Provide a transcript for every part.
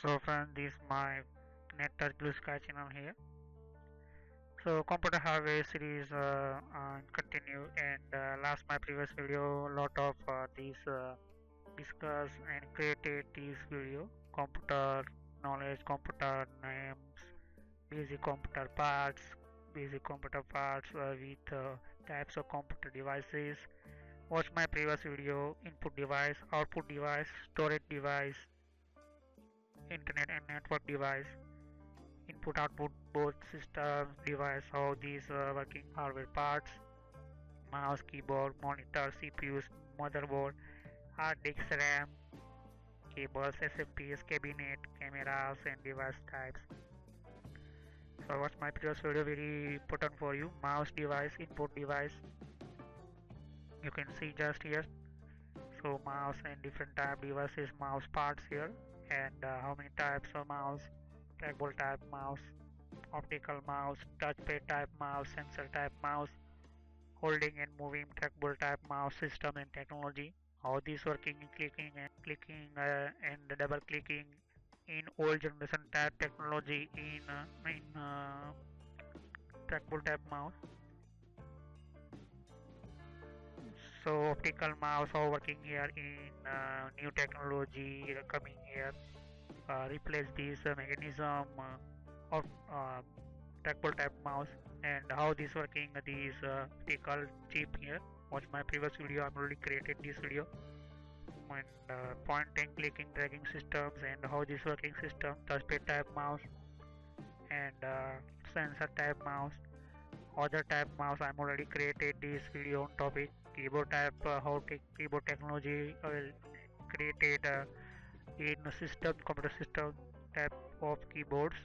So friend, this is my NetTouch Blue Sky channel here. So computer hardware series continue, and last my previous video lot of these discuss and created this video computer knowledge, computer names, basic computer parts with types of computer devices. Watch my previous video: input device, output device, storage device, internet and network device, input output both systems device, how these working hardware parts, mouse, keyboard, monitor, CPUs, motherboard, hard disk, RAM, cables, SMPS, cabinet, cameras and device types. So what's my previous video very important for you: mouse device, input device, you can see just here. So mouse and different type devices, mouse parts here, and how many types of mouse: trackball type mouse, optical mouse, touchpad type mouse, sensor type mouse, holding and moving trackball type mouse system and technology. How this working in clicking and double clicking in old generation type technology in trackball type mouse. So optical mouse how working here in new technology coming here. Replace this mechanism of trackball type mouse, and how this working this optical chip here. Watch my previous video, I already created this video, and point and clicking dragging systems and how this working system, touchpad type mouse and sensor type mouse, other type mouse. I'm already created this video on topic keyboard type, how keyboard technology created in system computer system type of keyboards,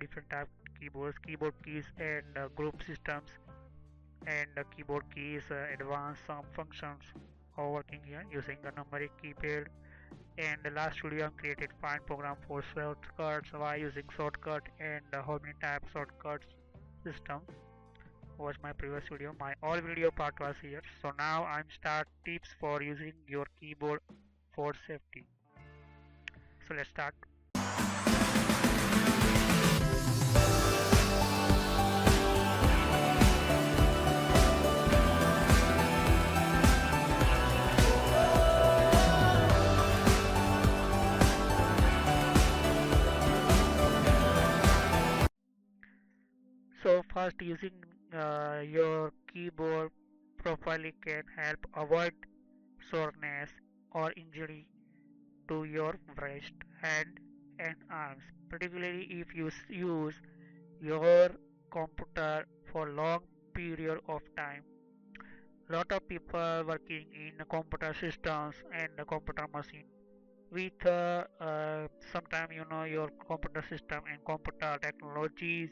different type keyboards, keyboard keys and group systems, and keyboard keys, advanced some functions are working here using the numeric keypad. And the last video I created find program for shortcuts, why using shortcut and how many type shortcuts system. Watch my previous video, my all video part was here. So now I'm start tips for using your keyboard for safety. So let's start. So first, using your keyboard properly can help avoid soreness or injury to your wrist, hand and arms, particularly if you use your computer for long period of time. Lot of people working in computer systems and the computer machine with sometime your computer system and computer technologies,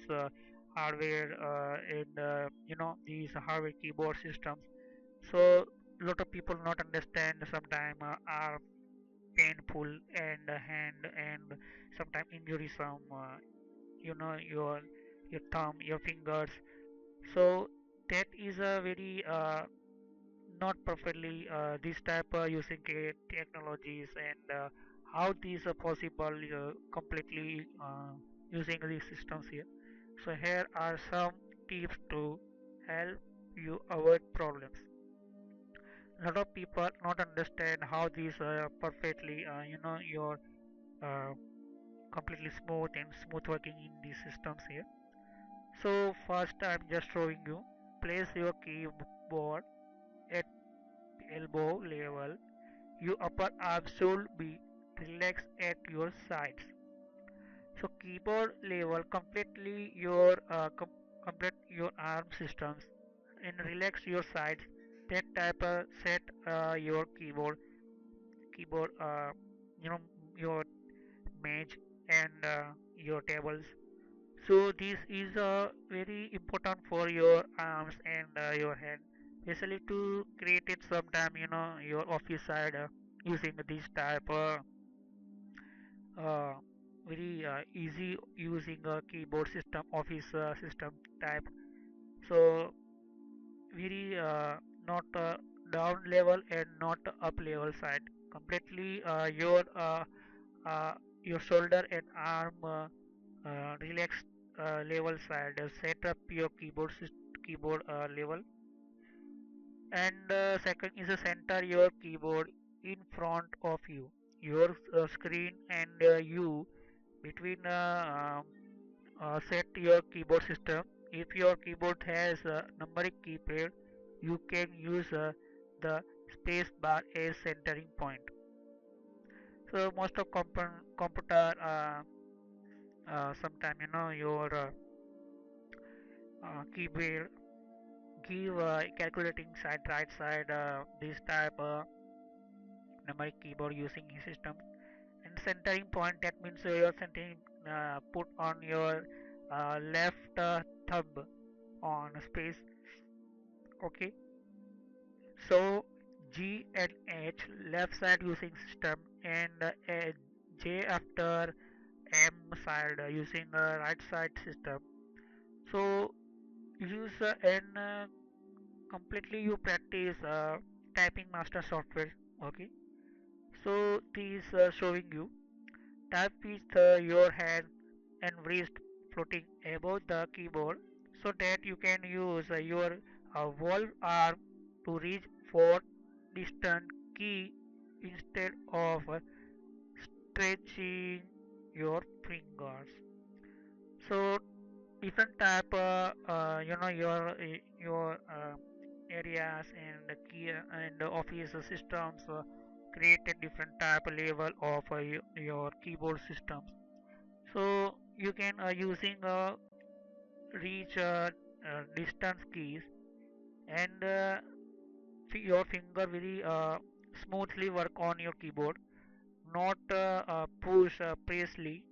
hardware and these hardware keyboard systems. So lot of people not understand, sometime are painful and hand and sometimes injury some your thumb, your fingers. So that is a very not perfectly this type using technologies, and how these are possible completely using these systems here. So here are some tips to help you avoid problems. A lot of people not understand how these perfectly your uh, completely smooth working in these systems here. So first I'm just showing you, place your keyboard at elbow level. Your upper arm should be relaxed at your sides. So keyboard level completely your complete your arm systems and relax your sides. That type set your keyboard you know your mage and your tables. So this is very important for your arms and your hand, especially to create it sometime your office side using this type uh, very easy using a keyboard system, office system type. So very not down level and not up level side, completely uh, your shoulder and arm relaxed level side. Set up your keyboard level. And second is center your keyboard in front of you, your screen and you between set your keyboard system. If your keyboard has a numeric keypad, you can use the space bar as centering point. So most of computer sometime your keyboard give calculating side right side this type numeric keyboard using his system. And centering point, that means your centering put on your left thumb on space. Okay, so G and H left side using system, and J after M side using right side system. So use and completely you practice typing master software. Okay, so this showing you type with your hand and wrist floating above the keyboard, so that you can use your whole arm to reach for distant key instead of stretching your fingers. So different type your areas and the key and the office systems created different type level of your keyboard systems. So you can using reach distance keys, and your finger very smoothly work on your keyboard, not push precisely.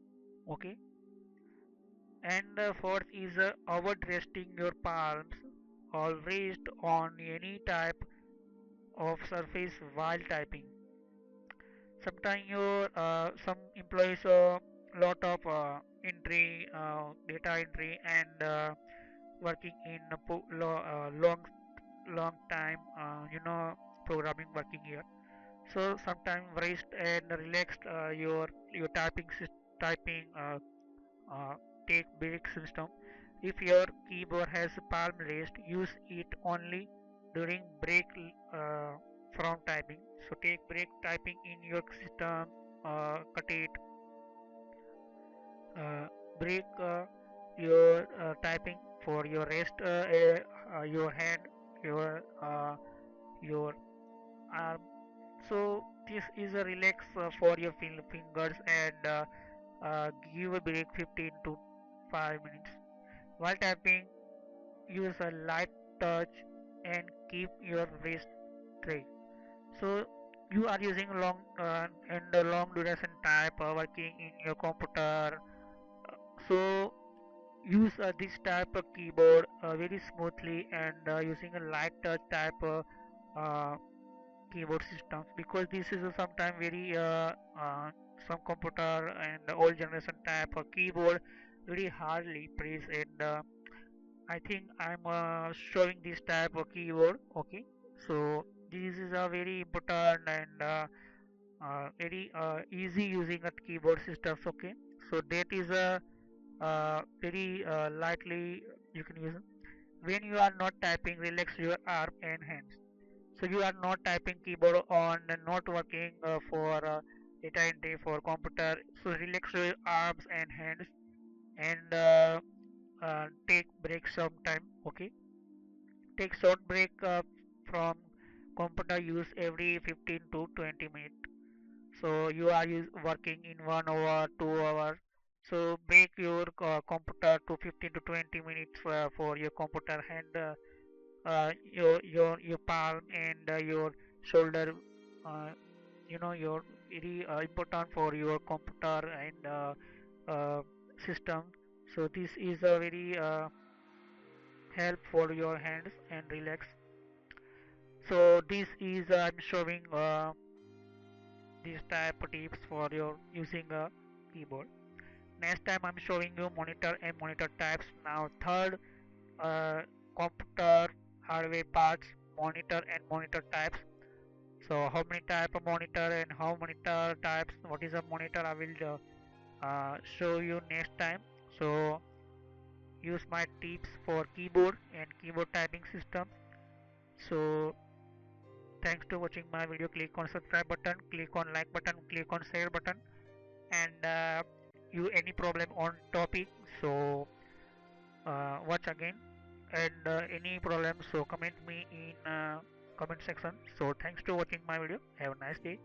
Okay, and fourth is avoid resting your palms or wrist on any type of surface while typing. Sometimes your some employees lot of entry data entry and working in a long time programming working here. So sometimes rest and relaxed your typing uh, take break system. If your keyboard has palm rest, use it only during break from typing. So take break typing in your system, cut it, break your typing for your rest, your hand, your arm. So this is a relax for your fingers, and give a break 15 to 5 minutes. While tapping, use a light touch and keep your wrist straight. So you are using long and long duration type working in your computer. So use this type of keyboard very smoothly, and using a light touch type uh, keyboard systems, because this is sometimes very some computer and old generation type of keyboard very hardly press, and I think I'm showing this type of keyboard. Okay, so this is a very important and very easy using a keyboard systems. Okay, so that is a very lightly you can use. When you are not typing, relax your arm and hands. So you are not typing keyboard on and not working for data entry for computer. So relax your arms and hands, and take break sometime. Okay, take short break from computer use every 15 to 20 minutes. So you are working in 1 hour, 2 hours. So break your computer to 15 to 20 minutes for your computer, and your palm and your shoulder. Uh, your very important for your computer and uh, system. So this is a very help for your hands and relax. So this is I'm showing these type of tips for your using a keyboard. Next time I'm showing you monitor and monitor types. Now third, uh, computer hardware parts, monitor and monitor types. So how many type of monitor and how monitor types, what is a monitor, I will show you next time. So use my tips for keyboard and keyboard typing system. So thanks to watching my video. Click on subscribe button, click on like button, click on share button, and you any problem on topic, so watch again, and any problem, so comment me in comment section. So thanks to watching my video. Have a nice day.